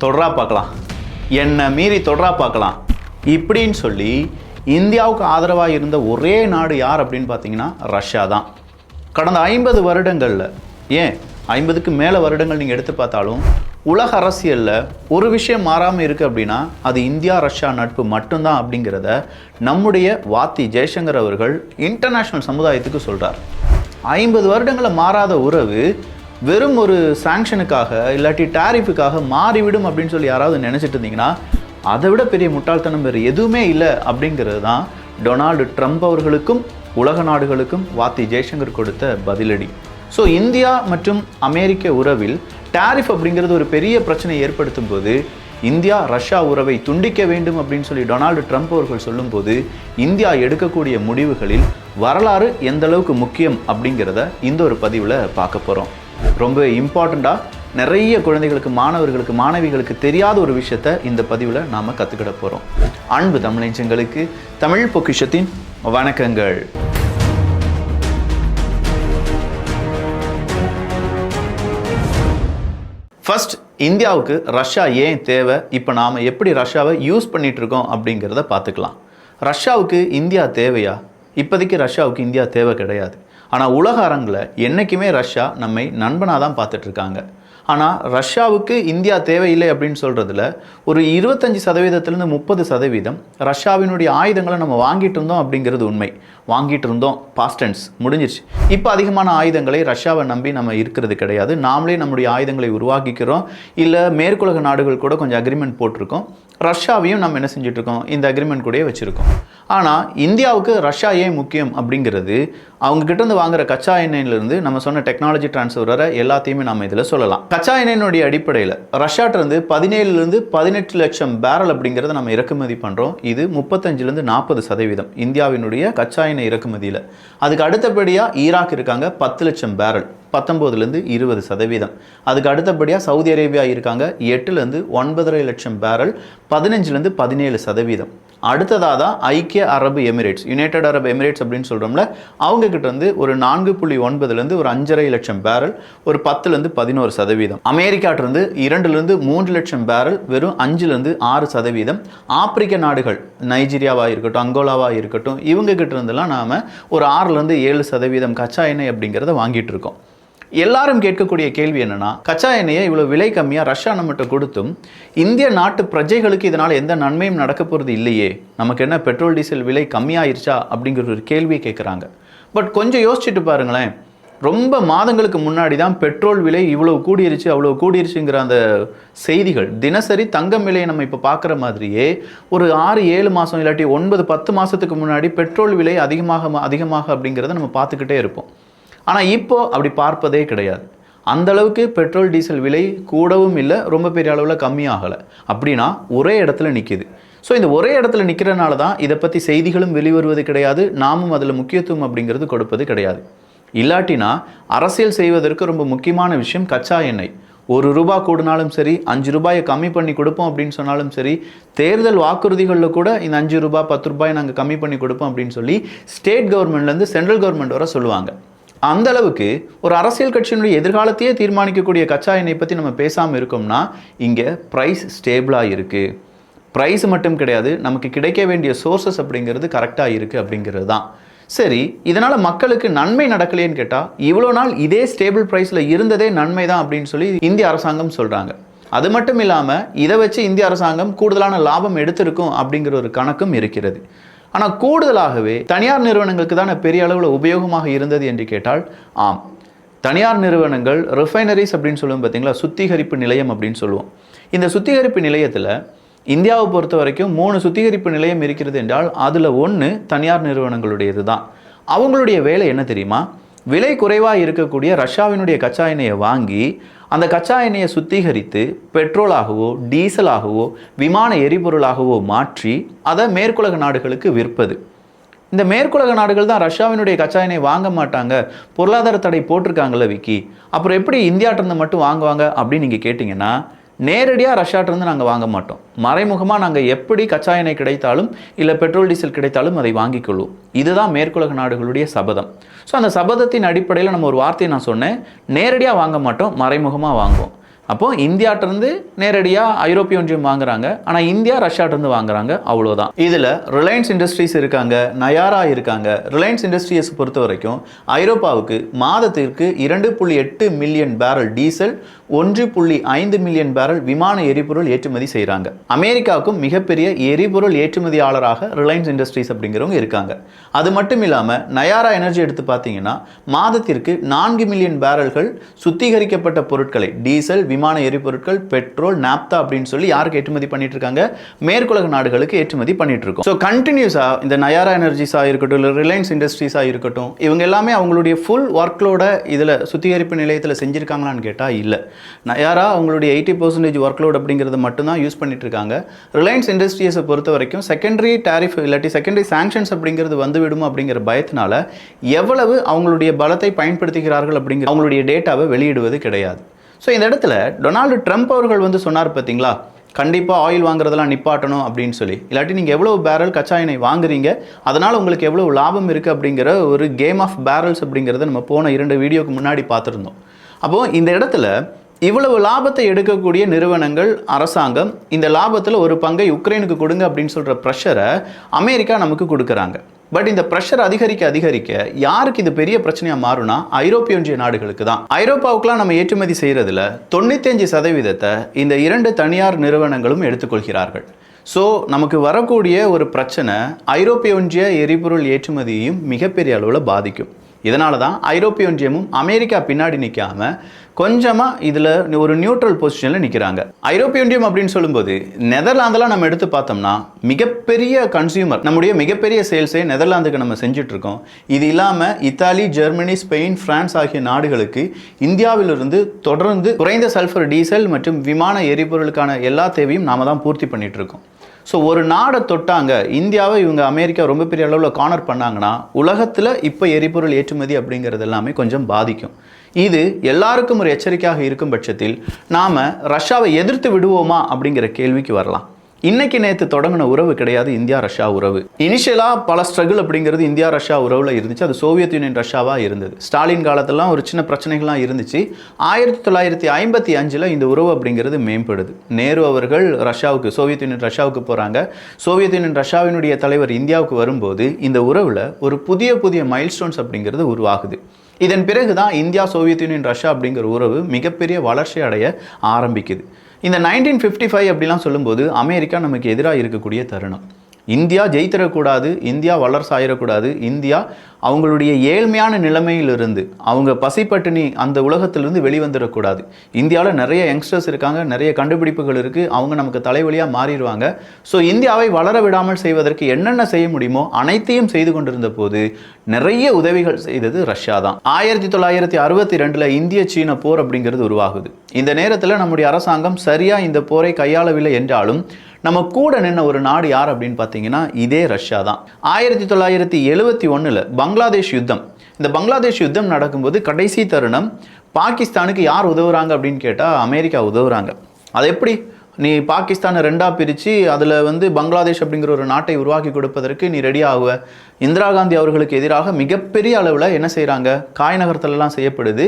தொடரா பார்க்கலாம், என்னை மீறி தொடரா பார்க்கலாம் இப்படின்னு சொல்லி இந்தியாவுக்கு ஆதரவாக இருந்த ஒரே நாடு யார் அப்படின்னு பார்த்தீங்கன்னா ரஷ்யா தான். கடந்த 50 வருடங்களில், ஏன் 50க்கு மேலே வருடங்கள் நீங்கள் எடுத்து பார்த்தாலும் உலக அரசியலில் ஒரு விஷயம் மாறாமல் இருக்குது அப்படின்னா அது இந்தியா ரஷ்யா நட்பு மட்டும்தான் அப்படிங்கிறத நம்முடைய வாத்தி ஜெய்சங்கர் அவர்கள் இன்டர்நேஷ்னல் சமுதாயத்துக்கு சொல்கிறார். 50 வருடங்களில் மாறாத உறவு வெறும் ஒரு சாங்ஷனுக்காக இல்லாட்டி டாரிஃபுக்காக மாறிவிடும் அப்படின்னு சொல்லி யாராவது நினச்சிட்டு இருந்தீங்கன்னா அதை விட பெரிய முட்டாள்தனம் வேறு எதுவுமே இல்லை அப்படிங்கிறது தான் டொனால்டு ட்ரம்ப் அவர்களுக்கும் உலக நாடுகளுக்கும் வாத்தி ஜெய்சங்கர் கொடுத்த பதிலடி. ஸோ இந்தியா மற்றும் அமெரிக்க உறவில் டாரிஃப் அப்படிங்கிறது ஒரு பெரிய பிரச்சனையை ஏற்படுத்தும் போது இந்தியா ரஷ்யா உறவை துண்டிக்க வேண்டும் அப்படின்னு சொல்லி டொனால்டு ட்ரம்ப் அவர்கள் சொல்லும்போது இந்தியா எடுக்கக்கூடிய முடிவுகளில் வரலாறு எந்த அளவுக்கு முக்கியம் அப்படிங்கிறத இந்த ஒரு பதிவில் பார்க்க போகிறோம். ரொம்ப இம்பார்ட்டண்ட்டாக நிறைய குழந்தைகளுக்கு, மாணவர்களுக்கு, மாணவிகளுக்கு தெரியாத ஒரு விஷயத்தை இந்த பதிவில் நாம் கற்றுக்கிட போகிறோம். அன்பு தமிழஞ்சங்களுக்கு தமிழ் பொக்கிஷத்தின் வணக்கங்கள். ஃபர்ஸ்ட், இந்தியாவுக்கு ரஷ்யா ஏன் தேவை, இப்போ நாம் எப்படி ரஷ்யாவை யூஸ் பண்ணிகிட்டு இருக்கோம் அப்படிங்கிறத பார்த்துக்கலாம். ரஷ்யாவுக்கு இந்தியா தேவையா? இப்போதைக்கு ரஷ்யாவுக்கு இந்தியா தேவை கிடையாது. ஆனால் உலக அரங்கில் என்றைக்குமே ரஷ்யா நம்மை நண்பனாக தான் பார்த்துட்ருக்காங்க. ஆனால் ரஷ்யாவுக்கு இந்தியா தேவையில்லை அப்படின்னு சொல்கிறதுல ஒரு 25%லேருந்து 30% ரஷ்யாவினுடைய ஆயுதங்களை நம்ம வாங்கிட்டு இருந்தோம் அப்படிங்கிறது உண்மை. வாங்கிட்டு இருந்தோம், பாஸ்ட் டென்ஸ் முடிஞ்சிருச்சு. இப்போ அதிகமான ஆயுதங்களை ரஷ்யாவை நம்பி நம்ம இருக்கிறது கிடையாது. நாமளே நம்முடைய ஆயுதங்களை உருவாக்கிக்கிறோம். இல்லை மேற்குலக நாடுகள் கூட கொஞ்சம் அக்ரிமெண்ட் போட்டிருக்கோம். ரஷ்யாவையும் நம்ம என்ன செஞ்சிட்ருக்கோம், இந்த அக்ரிமெண்ட் கூடயே வச்சுருக்கோம். ஆனால் இந்தியாவுக்கு ரஷ்யா ஏன் முக்கியம் அப்படிங்கிறது அவங்ககிட்ட வாங்குற கச்சா எண்ணெயிலிருந்து நம்ம சொன்ன டெக்னாலஜி டிரான்ஸ்ஃபர் வர எல்லாத்தையுமே நம்ம இதில் சொல்லலாம். கச்சா எண்ணெயினுடைய அடிப்படையில் ரஷ்யாட்டிருந்து 17லேருந்து 18 லட்சம் பேரல் அப்படிங்கிறத நம்ம இறக்குமதி பண்ணுறோம். இது 35லேருந்து 40% இந்தியாவினுடைய கச்சா எண்ணெய் இறக்குமதியில். அதுக்கு அடுத்தபடியாக ஈராக் இருக்காங்க, 10 லட்சம் பேரல், 19லேருந்து 20%. அதுக்கு அடுத்தபடியாக சவுதி அரேபியா இருக்காங்க, 8லேருந்து 9.5 லட்சம் பேரல், 15லேருந்து 17%. அடுத்ததாக தான் ஐக்கிய அரபு எமிரேட்ஸ், யுனைடெட் அரபு எமிரேட்ஸ் அப்படின்னு சொல்கிறோம்ல, அவங்கக்கிட்ட வந்து ஒரு 4.9லேருந்து ஒரு 5.5 லட்சம் பேரல், ஒரு 10லேருந்து 11%. அமெரிக்காட்டிருந்து 2லேருந்து 3 லட்சம் பேரல், வெறும் 5லேருந்து 6%. ஆப்பிரிக்க நாடுகள், நைஜீரியாவாக இருக்கட்டும், அங்கோலாவாக இருக்கட்டும், இவங்ககிட்ட இருந்தெல்லாம் நாம் ஒரு 6லேருந்து 7% கச்சா எண்ணெய் அப்படிங்கிறத வாங்கிட்டு இருக்கோம். எல்லாரும் கேட்கக்கூடிய கேள்வி என்னன்னா, கச்சா எண்ணெயை இவ்வளோ விலை கம்மியாக ரஷ்யா நம்மகிட்ட கொடுத்தும் இந்திய நாட்டு பிரஜைகளுக்கு இதனால் எந்த நன்மையும் நடக்க போகிறது இல்லையே, நமக்கு என்ன பெட்ரோல் டீசல் விலை கம்மியாயிருச்சா அப்படிங்கிற ஒரு கேள்வியை கேட்குறாங்க. பட் கொஞ்சம் யோசிச்சுட்டு பாருங்களேன், ரொம்ப மாதங்களுக்கு முன்னாடி தான் பெட்ரோல் விலை இவ்வளோ கூடிருச்சு அவ்வளோ கூடிருச்சுங்கிற அந்த செய்திகள், தினசரி தங்கம் விலையை நம்ம இப்போ பார்க்குற மாதிரியே ஒரு 6-7 மாதம் இல்லாட்டி 9-10 மாதத்துக்கு முன்னாடி பெட்ரோல் விலை அதிகமாக அப்படிங்கிறத நம்ம பார்த்துக்கிட்டே இருப்போம். ஆனால் இப்போது அப்படி பார்ப்பதே கிடையாது. அந்தளவுக்கு பெட்ரோல் டீசல் விலை கூடவும் இல்லை, ரொம்ப பெரிய அளவில் கம்மியாகலை. அப்படின்னா ஒரே இடத்துல நிற்கிது. ஸோ இந்த ஒரே இடத்துல நிற்கிறனால தான் இதை பற்றி செய்திகளும் வெளிவருவது கிடையாது, நாமும் அதில் முக்கியத்துவம் அப்படிங்கிறது கொடுப்பது கிடையாது. இல்லாட்டினா அரசியல் செய்வதற்கு ரொம்ப முக்கியமான விஷயம் கச்சா எண்ணெய். ₹1 கூடினாலும் சரி, ₹5 கம்மி பண்ணி கொடுப்போம் அப்படின்னு சொன்னாலும் சரி, தேர்தல் வாக்குறுதிகளில் கூட இந்த ₹5 ₹10 நாங்கள் கம்மி பண்ணி கொடுப்போம் அப்படின்னு சொல்லி ஸ்டேட் கவர்மெண்ட்லேருந்து சென்ட்ரல் கவர்மெண்ட் வர சொல்லுவாங்க. அந்த அளவுக்கு ஒரு அரசியல் கட்சியினுடைய எதிர்காலத்தையே தீர்மானிக்கக்கூடிய கச்சா எண்ணெய் பற்றி நம்ம பேசாமல் இருக்கோம்னா இங்கே ப்ரைஸ் ஸ்டேபிளாக இருக்குது. ப்ரைஸ் மட்டும் கிடையாது, நமக்கு கிடைக்க வேண்டிய சோர்சஸ் அப்படிங்கிறது கரெக்டாக இருக்குது அப்படிங்கிறது தான். சரி, இதனால் மக்களுக்கு நன்மை நடக்கலையேன்னு கேட்டால் இவ்வளோ நாள் இதே ஸ்டேபிள் ப்ரைஸில் இருந்ததே நன்மை தான் அப்படின்னு சொல்லி இந்திய அரசாங்கம் சொல்கிறாங்க. அது மட்டும் இல்லாமல் இதை வச்சு இந்திய அரசாங்கம் கூடுதலான லாபம் எடுத்திருக்கும் அப்படிங்கிற ஒரு கணக்கும் இருக்கிறது. ஆனால் கூடுதலாகவே தனியார் நிறுவனங்களுக்கு தான் பெரிய அளவில் உபயோகமாக இருந்தது என்று கேட்டால் ஆம். தனியார் நிறுவனங்கள் ரிஃபைனரிஸ் அப்படின்னு சொல்லுவோம் பார்த்தீங்களா, சுத்திகரிப்பு நிலையம் அப்படின்னு சொல்லுவோம். இந்த சுத்திகரிப்பு நிலையத்தில் இந்தியாவை பொறுத்த வரைக்கும் 3 சுத்திகரிப்பு நிலையம் இருக்கிறது என்றால் அதில் 1 தனியார் நிறுவனங்களுடையது தான். அவங்களுடைய வேலை என்ன தெரியுமா, விலை குறைவாக இருக்கக்கூடிய ரஷ்யாவினுடைய கச்சா எண்ணெயை வாங்கி அந்த கச்சா எண்ணெயை சுத்திகரித்து பெட்ரோலாகவோ டீசலாகவோ விமான எரிபொருளாகவோ மாற்றி அதை மேற்குலக நாடுகளுக்கு விற்பது. இந்த மேற்குலக நாடுகள் தான் ரஷ்யாவினுடைய கச்சா எண்ணெய் வாங்க மாட்டாங்க, பொருளாதார தடை போட்டிருக்காங்கல்ல விக்கி, அப்புறம் எப்படி இந்தியாட்டிருந்து மட்டும் வாங்குவாங்க அப்படின்னு நீங்கள் கேட்டிங்கன்னா, நேரடியாக ரஷ்யாட்டிருந்து நாங்கள் வாங்க மாட்டோம். மறைமுகமாக நாங்கள் எப்படி கச்சா எண்ணெய் கிடைத்தாலும் இல்லை பெட்ரோல் டீசல் கிடைத்தாலும் அதை வாங்கிக்கொள்வோம். இதுதான் மேற்குலக நாடுகளுடைய சபதம். ஸோ அந்த சபதத்தின் அடிப்படையில் நம்ம ஒரு வார்த்தையை நான் சொன்னேன், நேரடியாக வாங்க மாட்டோம், மறைமுகமாக வாங்குவோம். அப்போது இந்தியாட்டிருந்து நேரடியாக ஐரோப்பிய ஒன்றியம் வாங்குறாங்க, ஆனால் இந்தியா ரஷ்யாட்டிருந்து வாங்குறாங்க, அவ்வளோதான். இதில் ரிலையன்ஸ் இண்டஸ்ட்ரீஸ் இருக்காங்க, நயாரா இருக்காங்க. ரிலையன்ஸ் இண்டஸ்ட்ரீஸ் பொறுத்த வரைக்கும் ஐரோப்பாவுக்கு மாதத்திற்கு 2.8 million barrel diesel, 1.5 million barrel விமான எரிபொருள் ஏற்றுமதி செய்கிறாங்க. அமெரிக்காவுக்கும் மிகப்பெரிய எரிபொருள் ஏற்றுமதியாளராக ரிலையன்ஸ் இண்டஸ்ட்ரீஸ் அப்படிங்கிறவங்க இருக்காங்க. அது மட்டும் இல்லாமல் நயாரா எனர்ஜி எடுத்து பார்த்தீங்கன்னா மாதத்திற்கு 4 மில்லியன் பேரல்கள் சுத்திகரிக்கப்பட்ட பொருட்களை, டீசல், விமான எரிபொருட்கள், பெட்ரோல், நாப்தா அப்படின்னு சொல்லி யாருக்கு ஏற்றுமதி பண்ணிட்டு இருக்காங்க? மேற்குலக நாடுகளுக்கு ஏற்றுமதி பண்ணிட்டு இருக்கோம். ஸோ கண்டினியூஸா இந்த நயாரா எனர்ஜிஸா இருக்கட்டும், இல்லை ரிலையன்ஸ் இண்டஸ்ட்ரீஸா இருக்கட்டும், இவங்க எல்லாமே அவங்களுடைய ஃபுல் ஒர்க்லோட இதில் சுத்திகரிப்பு நிலையத்தில் செஞ்சிருக்காங்களான்னு கேட்டால் இல்லை. நயாரா அவங்களுடைய 80% ஒர்க்லோட் அப்படிங்கிறது மட்டும்தான் யூஸ் பண்ணிட்டு இருக்காங்க. ரிலையன்ஸ் இண்டஸ்ட்ரீஸை பொறுத்த வரைக்கும் செகண்டரி டாரிஃப் இல்லாட்டி செகண்டரி சாங்ஷன்ஸ் அப்படிங்கிறது வந்து விடும் அப்படிங்கிற பயத்தினால எவ்வளவு அவங்களுடைய பலத்தை பயன்படுத்துகிறார்கள் அப்படிங்கிற அவங்களுடைய டேட்டாவை வெளியிடுவது கிடையாது. ஸோ இந்த இடத்துல டொனால்டு ட்ரம்ப் அவர்கள் வந்து சொன்னார் பார்த்தீங்களா, கண்டிப்பாக ஆயில் வாங்குறதெல்லாம் நிப்பாட்டணும் அப்படின்னு சொல்லி. இல்லாட்டி நீங்கள் எவ்வளோ பேரல் கச்சா எண்ணெய் வாங்குறீங்க, அதனால் உங்களுக்கு எவ்வளோ லாபம் இருக்குது அப்படிங்கிற ஒரு கேம் ஆஃப் பேரல்ஸ் அப்படிங்கிறத நம்ம போன 2 வீடியோக்கு முன்னாடி பார்த்துருந்தோம். அப்போது இந்த இடத்துல இவ்வளவு லாபத்தை எடுக்கக்கூடிய நிறுவனங்கள், அரசாங்கம் இந்த லாபத்தில் ஒரு பங்கை உக்ரைனுக்கு கொடுங்க அப்படின்னு சொல்கிற ப்ரெஷரை அமெரிக்கா நமக்கு கொடுக்குறாங்க. பட் இந்த ப்ரெஷர் அதிகரிக்க அதிகரிக்க யாருக்கு இது பெரிய பிரச்சனையாக மாறும்னா ஐரோப்பிய ஒன்றிய நாடுகளுக்கு தான். ஐரோப்பாவுக்குலாம் நம்ம ஏற்றுமதி செய்கிறதுல 95% இந்த 2 தனியார் நிறுவனங்களும் எடுத்துக்கொள்கிறார்கள். ஸோ நமக்கு வரக்கூடிய ஒரு பிரச்சனை ஐரோப்பிய ஒன்றிய எரிபொருள் ஏற்றுமதியையும் மிகப்பெரிய அளவில் பாதிக்கும். இதனால தான் ஐரோப்பிய ஒன்றியமும் அமெரிக்கா பின்னாடி நிற்காம கொஞ்சமாக இதில் ஒரு நியூட்ரல் பொசிஷனில் நிற்கிறாங்க. ஐரோப்பிய ஒன்றியம் அப்படின்னு சொல்லும்போது நெதர்லாந்தெல்லாம் நம்ம எடுத்து பார்த்தோம்னா மிகப்பெரிய கன்சியூமர், நம்முடைய மிகப்பெரிய சேல்ஸே நெதர்லாந்துக்கு நம்ம செஞ்சுட்ருக்கோம். இது இல்லாமல் இத்தாலி, ஜெர்மனி, ஸ்பெயின், பிரான்ஸ் ஆகிய நாடுகளுக்கு இந்தியாவிலிருந்து தொடர்ந்து குறைந்த சல்ஃபர் டீசல் மற்றும் விமான எரிபொருளுக்கான எல்லா தேவையும் நாம தான் பூர்த்தி பண்ணிட்டு இருக்கோம். ஸோ ஒரு நாடை தொட்டாங்க, இந்தியாவை இவங்க அமெரிக்கா ரொம்ப பெரிய அளவில் கார்னர் பண்ணாங்கன்னா உலகத்தில் இப்போ எரிபொருள் ஏற்றுமதி அப்படிங்கிறது எல்லாமே கொஞ்சம் பாதிக்கும். இது எல்லாருக்கும் ஒரு எச்சரிக்கையாக இருக்கும் பட்சத்தில் நாம் ரஷ்யாவை எதிர்த்து விடுவோமா அப்படிங்கிற கேள்விக்கு வரலாம். இன்னைக்கு நேற்று தொடங்கின உறவு கிடையாது இந்தியா ரஷ்யா உறவு. இனிஷியலாக பல ஸ்ட்ரகிள் அப்படிங்கிறது இந்தியா ரஷ்யா உறவில் இருந்துச்சு. அது சோவியத் யூனியன் ரஷ்யாவாக இருந்தது. ஸ்டாலின் காலத்திலாம் ஒரு சின்ன பிரச்சனைகள்லாம் இருந்துச்சு. 1955 இந்த உறவு அப்படிங்கிறது மேம்படுது. நேரு அவர்கள் ரஷ்யாவுக்கு, சோவியத் யூனியன் ரஷ்யாவுக்கு போகிறாங்க. சோவியத் யூனியன் ரஷ்யாவினுடைய தலைவர் இந்தியாவுக்கு வரும்போது இந்த உறவில் ஒரு புதிய மைல்ஸ்டோன்ஸ் அப்படிங்கிறது உருவாகுது. இதன் பிறகு தான் இந்தியா, சோவியத் யூனியன் ரஷ்யா அப்படிங்கிற உறவு மிகப்பெரிய வளர்ச்சி அடைய ஆரம்பிக்குது. இந்த 1955 அப்படிலாம் சொல்லும்போது அமெரிக்கா நமக்கு எதிராக இருக்கக்கூடிய தருணம். இந்தியா ஜெயித்திடக்கூடாது, இந்தியா வளர்ச்சாயிடக்கூடாது, இந்தியா அவங்களுடைய ஏழ்மையான நிலைமையிலிருந்து, அவங்க பசிப்பட்டினி அந்த உலகத்திலிருந்து வெளிவந்துடக்கூடாது. இந்தியாவில் நிறைய யங்ஸ்டர்ஸ் இருக்காங்க, நிறைய கண்டுபிடிப்புகள் இருக்குது, அவங்க நமக்கு தலைவலியாக மாறிடுவாங்க. ஸோ இந்தியாவை வளர விடாமல் செய்வதற்கு என்னென்ன செய்ய முடியுமோ அனைத்தையும் செய்து கொண்டிருந்த போது நிறைய உதவிகள் செய்தது ரஷ்யா தான். 1962 இந்திய சீன போர் அப்படிங்கிறது உருவாகுது. இந்த நேரத்தில் நம்முடைய அரசாங்கம் சரியாக இந்த போரை கையாளவில்லை என்றாலும் நம்ம கூட நின்ன ஒரு நாடு யார் அப்படின்னு பார்த்தீங்கன்னா இதே ரஷ்யா தான். 1971 பங்களாதேஷ் யுத்தம். இந்த பங்களாதேஷ் யுத்தம் நடக்கும்போது கடைசி தருணம் பாகிஸ்தானுக்கு யார் உதவுறாங்க அப்படின்னு கேட்டால் அமெரிக்கா உதவுறாங்க. அது எப்படி? நீ பாகிஸ்தானை 2ஆக பிரித்து அதில் பங்களாதேஷ் அப்படிங்கிற ஒரு நாட்டை உருவாக்கி கொடுப்பதற்கு நீ ரெடி ஆகுவ. இந்திரா காந்தி அவர்களுக்கு எதிராக மிகப்பெரிய அளவில் என்ன செய்கிறாங்க, காய் நகர்த்தலாம் செய்யப்படுது.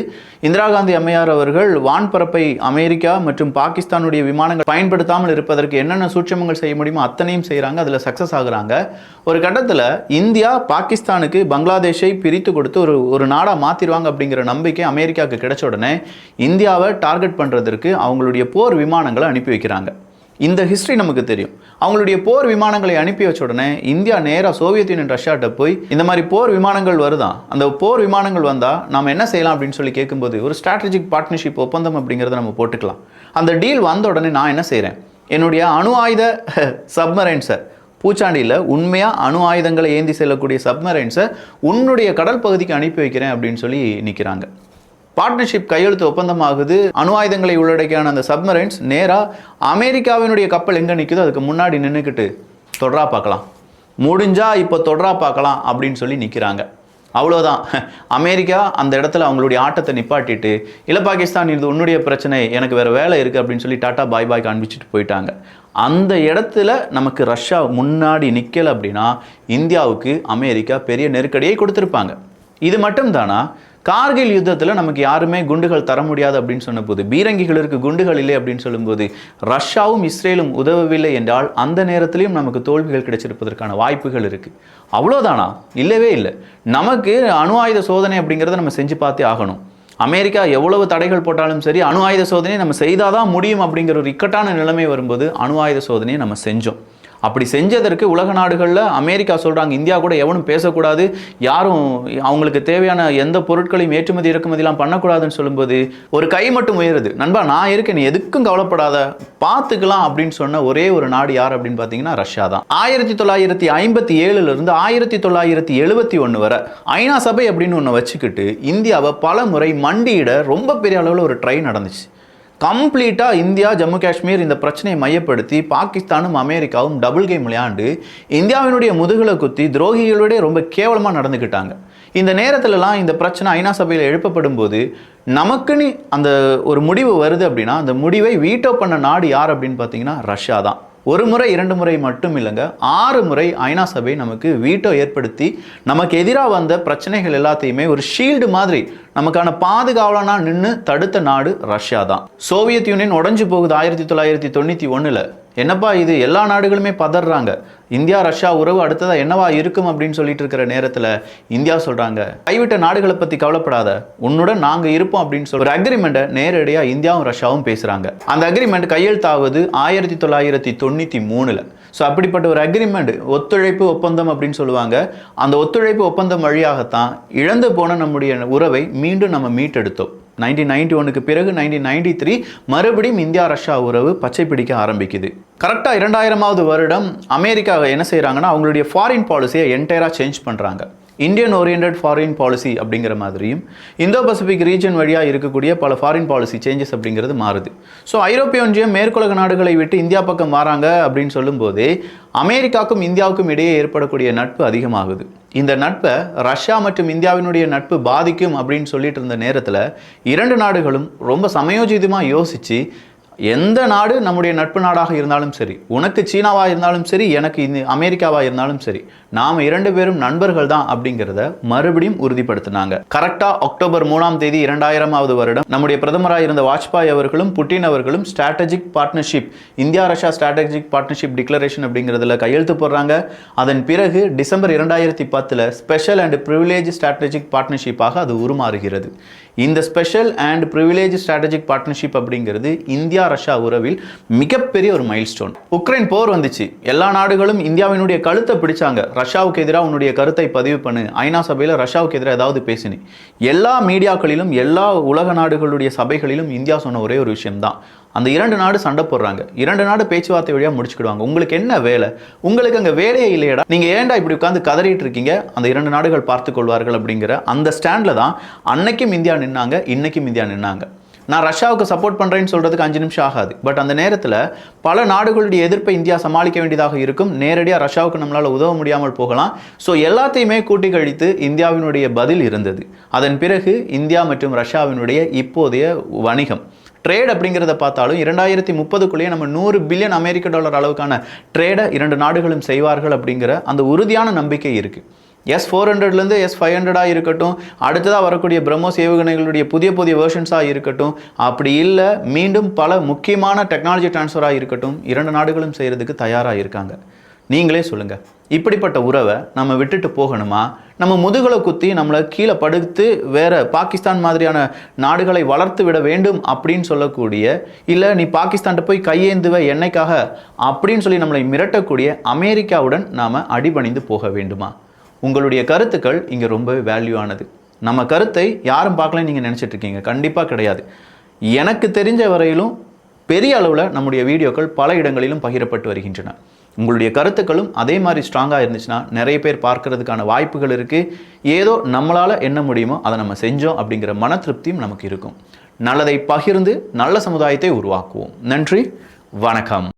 இந்திரா காந்தி அம்மையார் அவர்கள் வான்பரப்பை அமெரிக்கா மற்றும் பாகிஸ்தானுடைய விமானங்கள் பயன்படுத்தாமல் இருப்பதற்கு என்னென்ன சூட்சமங்கள் செய்ய முடியுமோ அத்தனையும் செய்கிறாங்க. அதில் சக்ஸஸ் ஆகுறாங்க. ஒரு கட்டத்தில் இந்தியா பாகிஸ்தானுக்கு பங்களாதேஷை பிரித்து கொடுத்து ஒரு நாடாக மாற்றிடுவாங்க அப்படிங்கிற நம்பிக்கை அமெரிக்காவுக்கு கிடைச்ச உடனே இந்தியாவை டார்கெட் பண்ணுறதற்கு அவங்களுடைய போர் விமானங்களை அனுப்பி வைக்கிறாங்க. இந்த ஹிஸ்டரி நமக்கு தெரியும். அவங்களுடைய போர் விமானங்களை அனுப்பி வச்ச உடனே இந்தியா நேராக சோவியத் யூனியன் ரஷ்யாட்ட போய் இந்த மாதிரி போர் விமானங்கள் வருதான், அந்த போர் விமானங்கள் வந்தால் நாம் என்ன செய்யலாம் அப்படின்னு சொல்லி கேட்கும்போது ஒரு ஸ்ட்ராட்டஜிக் பார்ட்னர்ஷிப் ஒப்பந்தம் அப்படிங்கிறத நம்ம போட்டுக்கலாம். அந்த டீல் வந்த உடனே நான் என்ன செய்கிறேன், என்னுடைய அணு ஆயுத சப்மரைன்ஸை, பூச்சாண்டியில் உண்மையாக அணு ஆயுதங்களை ஏந்தி செல்லக்கூடிய சப்மரைன்ஸை உன்னுடைய கடல் பகுதிக்கு அனுப்பி வைக்கிறேன் அப்படின்னு சொல்லி நிற்கிறாங்க. பார்ட்னர்ஷிப் கையெழுத்து ஒப்பந்தமாகுது. அணு ஆயுதங்களை உள்ளடக்கியான அந்த சப்மரைன்ஸ் நேராக அமெரிக்காவினுடைய கப்பல் எங்கே நிற்குதோ அதுக்கு முன்னாடி நின்றுக்கிட்டு தொடரா பார்க்கலாம், முடிஞ்சா இப்போ தொடரா பார்க்கலாம் அப்படின்னு சொல்லி நிற்கிறாங்க. அவ்வளோதான். அமெரிக்கா அந்த இடத்துல அவங்களுடைய ஆட்டத்தை நிப்பாட்டிட்டு, இல்லை பாகிஸ்தான் இது உன்னுடைய பிரச்சனை, எனக்கு வேறு வேலை இருக்குது அப்படின்னு சொல்லி டாட்டா பாய் பாய் காண்பிச்சுட்டு போயிட்டாங்க. அந்த இடத்துல நமக்கு ரஷ்யா முன்னாடி நிற்கலை அப்படின்னா இந்தியாவுக்கு அமெரிக்கா பெரிய நெருக்கடியை கொடுத்துருப்பாங்க. இது மட்டும் தானா, கார்கில் யுத்தத்தில் நமக்கு யாருமே குண்டுகள் தர முடியாது அப்படின்னு சொன்னபோது, பீரங்கிகளுக்கு குண்டுகள் இல்லை அப்படின்னு சொல்லும்போது, ரஷ்யாவும் இஸ்ரேலும் உதவவில்லை என்றால் அந்த நேரத்திலையும் நமக்கு தோல்விகள் கிடைச்சிருப்பதற்கான வாய்ப்புகள் இருக்குது. அவ்வளோதானா? இல்லவே இல்லை. நமக்கு அணு ஆயுத சோதனை அப்படிங்கிறத நம்ம செஞ்சு பார்த்தே ஆகணும். அமெரிக்கா எவ்வளவு தடைகள் போட்டாலும் சரி, அணு ஆயுத சோதனையை நம்ம செய்தாதான் முடியும் அப்படிங்கிற ஒரு இக்கட்டான நிலைமை வரும்போது அணு ஆயுத சோதனையை நம்ம செஞ்சோம். அப்படி செஞ்சதற்கு உலக நாடுகளில் அமெரிக்கா சொல்கிறாங்க, இந்தியா கூட எவனும் பேசக்கூடாது, யாரும் அவங்களுக்கு தேவையான எந்த பொருட்களையும் ஏற்றுமதி இறக்குமதிலாம் பண்ணக்கூடாதுன்னு சொல்லும்போது ஒரு கை மட்டும் உயருது, நண்பா நான் இருக்கேன், நீ எதுக்கும் கவலைப்படாத, பார்த்துக்கலாம் அப்படின்னு சொன்ன ஒரே ஒரு நாடு யார் அப்படின்னு பார்த்தீங்கன்னா ரஷ்யா தான். 1957 1971 வரை ஐநா சபை அப்படின்னு ஒன்று வச்சுக்கிட்டு இந்தியாவை பல முறை மண்டியிட ரொம்ப பெரிய அளவில் ஒரு ட்ரை நடந்துச்சு. கம்ப்ளீட்டாக இந்தியா ஜம்மு காஷ்மீர் இந்த பிரச்சனையை மையப்படுத்தி பாகிஸ்தானும் அமெரிக்காவும் டபுள் கேம் விளையாண்டு இந்தியாவினுடைய முதுகலை குத்தி துரோகிகளோட ரொம்ப கேவலமாக நடந்துக்கிட்டாங்க. இந்த நேரத்திலலாம் இந்த பிரச்சனை ஐநா சபையில் எழுப்பப்படும் போது நமக்குன்னு அந்த ஒரு முடிவு வருது அப்படின்னா அந்த முடிவை வீட்டோ பண்ண நாடு யார் அப்படின்னு பார்த்தீங்கன்னா ரஷ்யா தான். ஒரு முறை 2 முறை மட்டும் இல்லைங்க, 6 முறை ஐநா சபை நமக்கு வீட்டோ ஏற்படுத்தி நமக்கு எதிராக வந்த பிரச்சனைகள் எல்லாத்தையுமே ஒரு ஷீல்டு மாதிரி நமக்கான பாதுகாவலனா நின்று தடுத்த நாடு ரஷ்யா தான். சோவியத் யூனியன் உடஞ்சு போகுது 1991. என்னப்பா இது, எல்லா நாடுகளுமே பதறாங்க, இந்தியா ரஷ்யா உறவு அடுத்ததா என்னவா இருக்கும் அப்படின்னு சொல்லிட்டு இருக்கிற நேரத்தில் இந்தியா சொல்றாங்க, கைவிட்ட நாடுகளை பத்தி கவலைப்படாத, உன்னுடன் நாங்க இருப்போம் அப்படின்னு சொல்லி ஒரு அக்ரிமெண்ட்டை நேரடியாக இந்தியாவும் ரஷ்யாவும் பேசுறாங்க. அந்த அக்ரிமெண்ட் கையெழுத்தாவது 1993. ஸோ அப்படிப்பட்ட ஒரு அக்ரிமெண்ட், ஒத்துழைப்பு ஒப்பந்தம் அப்படின்னு சொல்லுவாங்க. அந்த ஒத்துழைப்பு ஒப்பந்தம் வழியாகத்தான் இழந்து போன நம்முடைய உறவை மீண்டும் நம்ம மீட்டெடுத்தோம். 1991க்கு பிறகு 1993 மறுபடியும் இந்தியா ரஷ்யா உறவு பச்சை பிடிக்க ஆரம்பிக்குது. கரெக்டாக 2000வது வருடம் அமெரிக்கா என்ன செய்கிறாங்கன்னா அவங்களுடைய ஃபாரின் பாலிசியை என்டையராக சேஞ்ச் பண்ணுறாங்க. இந்தியன் ஓரியன்ட் ஃபாரின் பாலிசி அப்படிங்கிற மாதிரியும் இந்தோ பசிபிக் ரீஜன் வழியாக இருக்கக்கூடிய பல ஃபாரின் பாலிசி சேஞ்சஸ் அப்படிங்கிறது மாறுது. ஸோ ஐரோப்பிய ஒன்றியம் மேற்குலக நாடுகளை விட்டு இந்தியா பக்கம் வராங்க அப்படின்னு சொல்லும்போதே அமெரிக்காவுக்கும் இந்தியாவுக்கும் இடையே ஏற்படக்கூடிய நட்பு அதிகமாகுது. இந்த நட்பை ரஷ்யா மற்றும் இந்தியாவினுடைய நட்பு பாதிக்கும் அப்படின்னு சொல்லிட்டு இருந்த நேரத்தில் 2 நாடுகளும் ரொம்ப சமயோஜிதமாக யோசித்து, எந்த நாடு நம்முடைய நட்பு நாடாக இருந்தாலும் சரி, உனக்கு சீனாவாக இருந்தாலும் சரி, எனக்கு அமெரிக்காவாக இருந்தாலும் சரி, நாம் 2 பேரும் நண்பர்கள் தான் அப்படிங்கிறத மறுபடியும் உறுதிப்படுத்தினாங்க. கரெக்டாக அக்டோபர் 3ஆம் தேதி 2000வது வருடம் நம்முடைய பிரதமராக இருந்த வாஜ்பாய் அவர்களும் புட்டின் அவர்களும் strategic partnership, India Russia strategic partnership declaration அப்படிங்கிறதுல கையெழுத்து போடுறாங்க. அதன் பிறகு December 2010 special and privilege strategic பார்ட்னர்ஷிப்பாக அது உருமாறுகிறது. இந்த special and privilege strategic partnership அப்படிங்கிறது இந்தியா ரஷ்யா உறவில் மிகப்பெரிய ஒரு மைல்ஸ்டோன். உக்ரைன் போர் வந்துச்சு, எல்லா நாடுகளும் இந்தியாவினுடைய கழுத்தை பிடிச்சாங்க, ரஷ்யாவுக்கு எதிராக உன்னுடைய கருத்தை பதிவு பண்ணு, ஐநா சபையில் ரஷ்யாவுக்கு எதிராக ஏதாவது பேசினி. எல்லா மீடியாக்களிலும் எல்லா உலக நாடுகளுடைய சபைகளிலும் இந்தியா சொன்ன ஒரே ஒரு விஷயம்தான், அந்த 2 நாடு சண்டை போடுறாங்க, 2 நாடு பேச்சுவார்த்தை வழியாக முடிச்சுக்கிடுவாங்க, உங்களுக்கு என்ன வேலை, உங்களுக்கு அங்கே வேலையே இல்லையடா, நீங்கள் ஏன்டா இப்படி உட்காந்து கதறிட்டு இருக்கீங்க, அந்த 2 நாடுகள் பார்த்து கொள்வார்கள் அப்படிங்கிற அந்த ஸ்டாண்டில் தான் அன்னைக்கும் இந்தியா நின்னாங்க, இன்னைக்கும் இந்தியா நின்னாங்க. நான் ரஷ்யாவுக்கு சப்போர்ட் பண்ணுறேன்னு சொல்கிறதுக்கு 5 நிமிஷம் ஆகாது. பட் அந்த நேரத்தில் பல நாடுகளுடைய எதிர்ப்பை இந்தியா சமாளிக்க வேண்டியதாக இருக்கும். நேரடியாக ரஷ்யாவுக்கு நம்மளால் உதவ முடியாமல் போகலாம். ஸோ எல்லாத்தையுமே கூட்டி கழித்து இந்தியாவினுடைய பதில் இருந்தது. அதன் பிறகு இந்தியா மற்றும் ரஷ்யாவினுடைய இப்போதைய வணிகம் ட்ரேட் அப்படிங்கிறத பார்த்தாலும் 2030க்குள்ளேயே நம்ம $100 பில்லியன் அளவுக்கான ட்ரேடை 2 நாடுகளும் செய்வார்கள் அப்படிங்கிற அந்த உறுதியான நம்பிக்கை இருக்குது. S-400லேருந்து S-500 இருக்கட்டும், அடுத்ததாக வரக்கூடிய பிரம்மோஸ் ஏவுகணைகளுடைய புதிய வேர்ஷன்ஸாக இருக்கட்டும், அப்படி இல்லை மீண்டும் பல முக்கியமான டெக்னாலஜி டிரான்ஸ்ஃபராக இருக்கட்டும், 2 நாடுகளும் செய்கிறதுக்கு தயாராக இருக்காங்க. நீங்களே சொல்லுங்கள், இப்படிப்பட்ட உறவை நம்ம விட்டுட்டு போகணுமா? நம்ம முதுகலை குத்தி நம்மளை கீழே படுத்து வேற பாகிஸ்தான் மாதிரியான நாடுகளை வளர்த்து விட வேண்டும் அப்படின்னு சொல்லக்கூடிய, இல்லை நீ பாகிஸ்தான்கிட்ட போய் கையேந்துவ என்னைக்காக அப்படின்னு சொல்லி நம்மளை மிரட்டக்கூடிய அமெரிக்காவுடன் நாம் அடிபணிந்து போக வேண்டுமா? உங்களுடைய கருத்துக்கள் இங்கே ரொம்பவே வேல்யூ ஆனது. நம்ம கருத்தை யாரும் பார்க்கலன்னு நீங்கள் நினச்சிட்டு இருக்கீங்க, கண்டிப்பாக கிடையாது. எனக்கு தெரிஞ்ச வரையிலும் பெரிய அளவில் நம்முடைய வீடியோக்கள் பல இடங்களிலும் பகிரப்பட்டு வருகின்றன. உங்களுடைய கருத்துக்களும் அதே மாதிரி ஸ்ட்ராங்காக இருந்துச்சுன்னா நிறைய பேர் பார்க்கறதுக்கான வாய்ப்புகள் இருக்குது. ஏதோ நம்மளால் என்ன முடியுமோ அதை நம்ம செஞ்சோம் அப்படிங்கிற மன திருப்தியும் நமக்கு இருக்கும். நல்லதை பகிர்ந்து நல்ல சமுதாயத்தை உருவாக்குவோம். நன்றி, வணக்கம்.